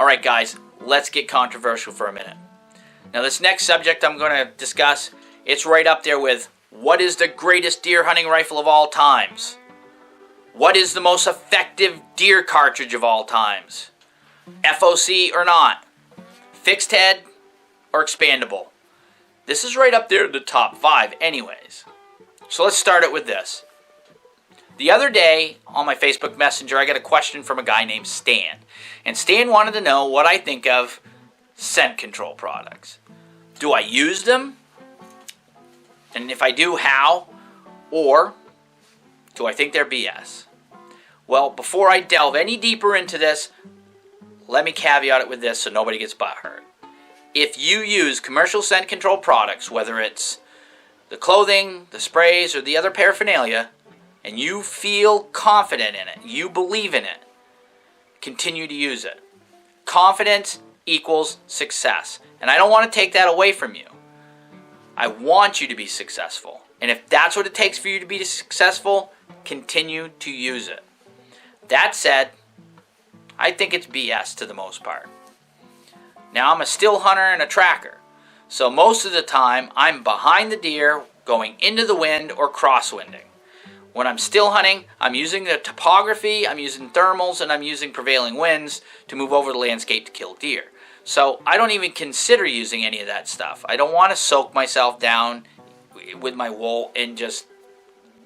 Alright guys, let's get controversial for a minute. Now this next subject I'm going to discuss, it's right up there with what is the greatest deer hunting rifle of all times? What is the most effective deer cartridge of all times? FOC or not? Fixed head or expandable? This is right up there in the top 5 anyways. So let's start it with this. The other day on my Facebook Messenger, I got a question from a guy named Stan. And Stan wanted to know what I think of scent control products. Do I use them? And if I do, how? Or do I think they're BS? Well, before I delve any deeper into this, let me caveat it with this so nobody gets butthurt. If you use commercial scent control products, whether it's the clothing, the sprays, or the other paraphernalia, and you feel confident in it, you believe in it, continue to use it. Confidence equals success. And I don't want to take that away from you. I want you to be successful. And if that's what it takes for you to be successful, continue to use it. That said, I think it's BS to the most part. Now, I'm a still hunter and a tracker. So most of the time, I'm behind the deer, going into the wind or crosswinding. When I'm still hunting, I'm using the topography, I'm using thermals, and I'm using prevailing winds to move over the landscape to kill deer. So I don't even consider using any of that stuff. I don't want to soak myself down with my wool and just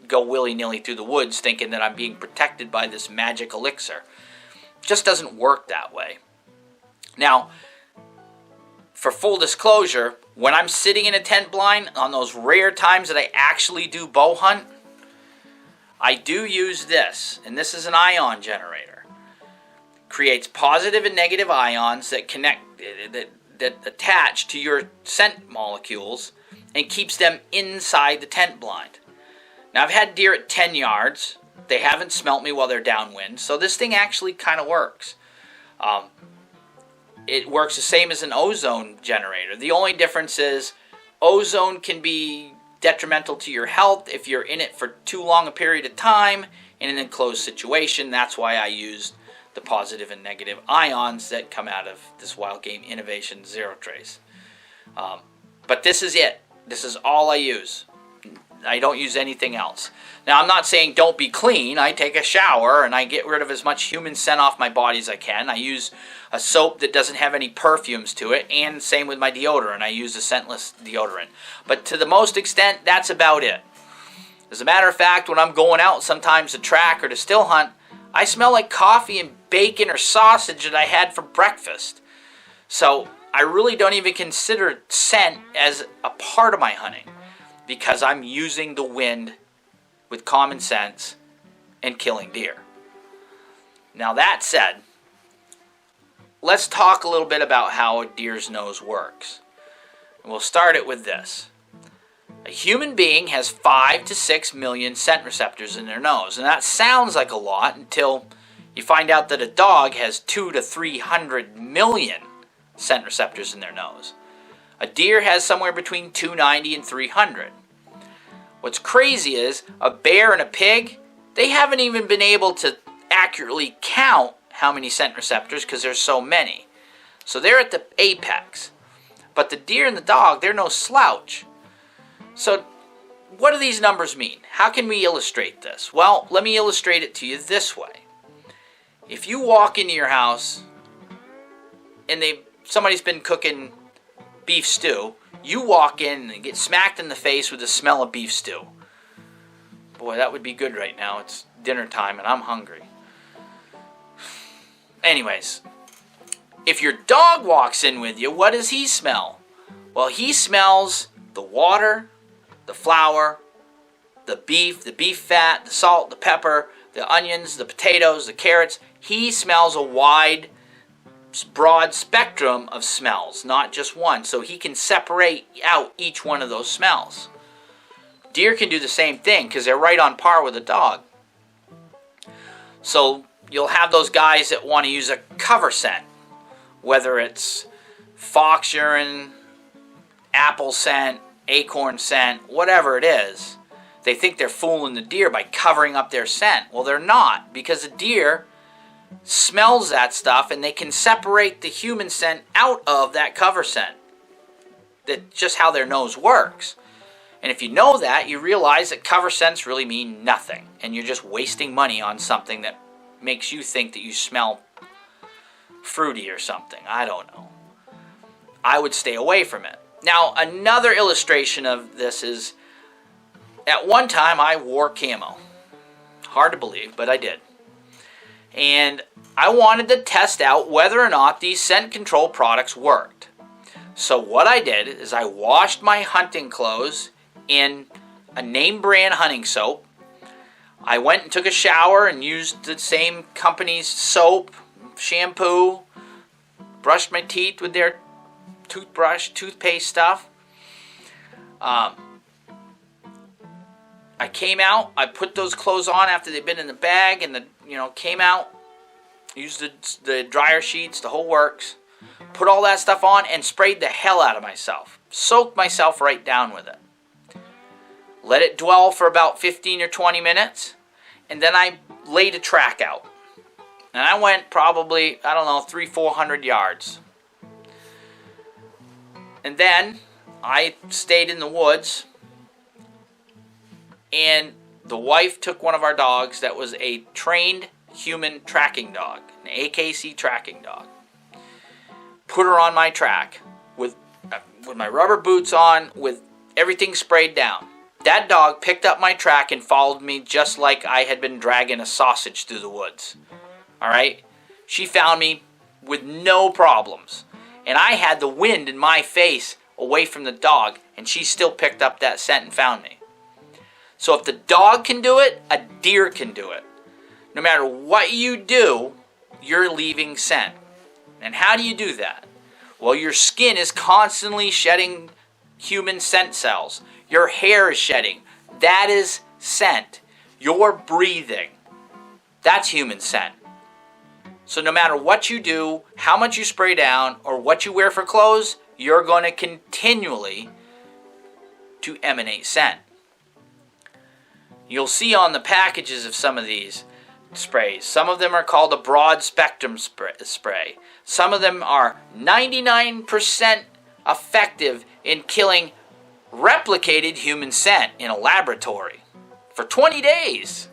go willy-nilly through the woods thinking that I'm being protected by this magic elixir. It just doesn't work that way. Now, for full disclosure, when I'm sitting in a tent blind, on those rare times that I actually do bow hunt, I do use this, and this is an ion generator. Creates positive and negative ions that connect, that attach to your scent molecules and keeps them inside the tent blind. Now I've had deer at 10 yards. They haven't smelt me while they're downwind, so this thing actually kind of works. It works the same as an ozone generator. The only difference is ozone can be detrimental to your health if you're in it for too long a period of time in an enclosed situation. That's why I used the positive and negative ions that come out of this Wild Game Innovation Zero Trace. But this is it. This is all I use. I don't use anything else. Now, I'm not saying don't be clean. I take a shower and I get rid of as much human scent off my body as I can. I use a soap that doesn't have any perfumes to it, and same with my deodorant. I use a scentless deodorant. But to the most extent, that's about it. As a matter of fact, when I'm going out sometimes to track or to still hunt, I smell like coffee and bacon or sausage that I had for breakfast. So I really don't even consider scent as a part of my hunting, because I'm using the wind with common sense and killing deer. Now that said, let's talk a little bit about how a deer's nose works. And we'll start it with this. A human being has 5 to 6 million scent receptors in their nose. And that sounds like a lot until you find out that a dog has 200 to 300 million scent receptors in their nose. A deer has somewhere between 290 and 300. What's crazy is a bear and a pig, they haven't even been able to accurately count how many scent receptors because there's so many. So they're at the apex. But the deer and the dog, they're no slouch. So what do these numbers mean? How can we illustrate this? Well, let me illustrate it to you this way. If you walk into your house and somebody's been cooking beef stew, you walk in and get smacked in the face with the smell of beef stew. Boy, that would be good right now. It's dinner time and I'm hungry. Anyways, if your dog walks in with you, what does he smell? Well, he smells the water, the flour, the beef fat, the salt, the pepper, the onions, the potatoes, the carrots. He smells a wide, broad spectrum of smells, not just one. So he can separate out each one of those smells. Deer can do the same thing because they're right on par with a dog. So you'll have those guys that want to use a cover scent, whether it's fox urine, apple scent, acorn scent, whatever it is. They think they're fooling the deer by covering up their scent. Well, they're not, because the deer smells that stuff, and they can separate the human scent out of that cover scent. That's just how their nose works. And if you know that, you realize that cover scents really mean nothing, and you're just wasting money on something that makes you think that you smell fruity or something. I don't know. I would stay away from it. Now, another illustration of this is, at one time I wore camo. Hard to believe, but I did. And I wanted to test out whether or not these scent control products worked. So what I did is I washed my hunting clothes in a name brand hunting soap. I went and took a shower and used the same company's soap, shampoo, brushed my teeth with their toothbrush, toothpaste stuff. I came out, I put those clothes on after they'd been in the bag, and came out, used the dryer sheets, the whole works, put all that stuff on and sprayed the hell out of myself. Soaked myself right down with it. Let it dwell for about 15 or 20 minutes, and then I laid a track out. And I went probably, 300-400 yards. And then I stayed in the woods, and the wife took one of our dogs that was a trained human tracking dog, an AKC tracking dog. Put her on my track with my rubber boots on, with everything sprayed down. That dog picked up my track and followed me just like I had been dragging a sausage through the woods. All right? She found me with no problems. And I had the wind in my face away from the dog, and she still picked up that scent and found me. So if the dog can do it, a deer can do it. No matter what you do, you're leaving scent. And how do you do that? Well, your skin is constantly shedding human scent cells. Your hair is shedding. That is scent. You're breathing. That's human scent. So no matter what you do, how much you spray down, or what you wear for clothes, you're going to continually to emanate scent. You'll see on the packages of some of these sprays, some of them are called a broad spectrum spray. Some of them are 99% effective in killing replicated human scent in a laboratory for 20 days.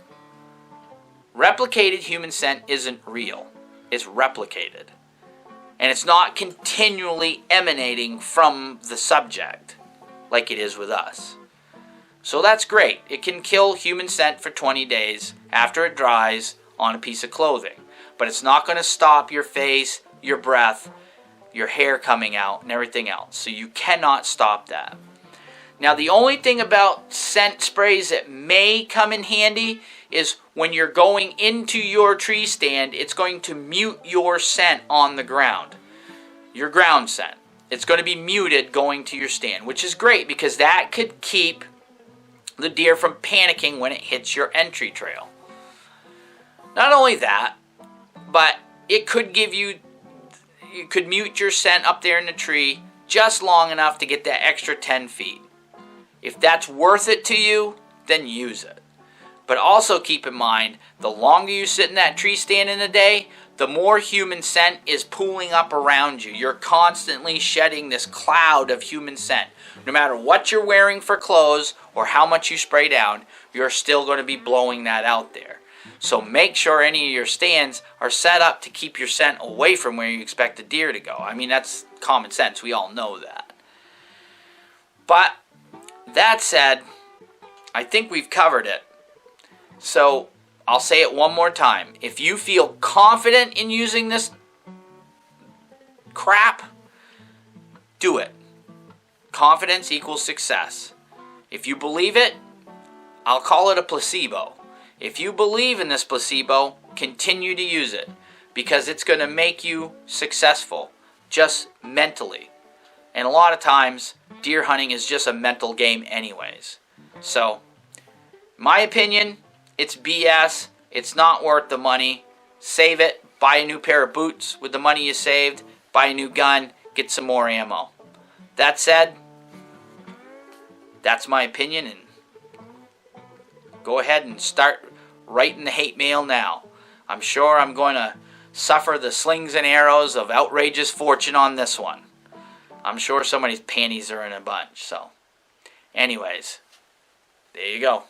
Replicated human scent isn't real. It's replicated. And it's not continually emanating from the subject like it is with us. So that's great. It can kill human scent for 20 days after it dries on a piece of clothing. But it's not going to stop your face, your breath, your hair coming out, and everything else. So you cannot stop that. Now, the only thing about scent sprays that may come in handy is when you're going into your tree stand, it's going to mute your scent on the ground. Your ground scent. It's going to be muted going to your stand, which is great because that could keep the deer from panicking when it hits your entry trail. Not only that, but it could mute your scent up there in the tree just long enough to get that extra 10 feet. If that's worth it to you, then use it. But also keep in mind, the longer you sit in that tree stand in a day, the more human scent is pooling up around you. You're constantly shedding this cloud of human scent. No matter what you're wearing for clothes or how much you spray down, you're still going to be blowing that out there. So make sure any of your stands are set up to keep your scent away from where you expect the deer to go. I mean, that's common sense. We all know that. But that said, I think we've covered it. So I'll say it one more time. If you feel confident in using this crap, do it. Confidence equals success. If you believe it, I'll call it a placebo. If you believe in this placebo, continue to use it because it's going to make you successful just mentally. And a lot of times, deer hunting is just a mental game anyways. So, my opinion, it's BS. It's not worth the money. Save it. Buy a new pair of boots with the money you saved. Buy a new gun. Get some more ammo. That said, that's my opinion. And go ahead and start writing the hate mail now. I'm sure I'm going to suffer the slings and arrows of outrageous fortune on this one. I'm sure somebody's panties are in a bunch. So, anyways, there you go.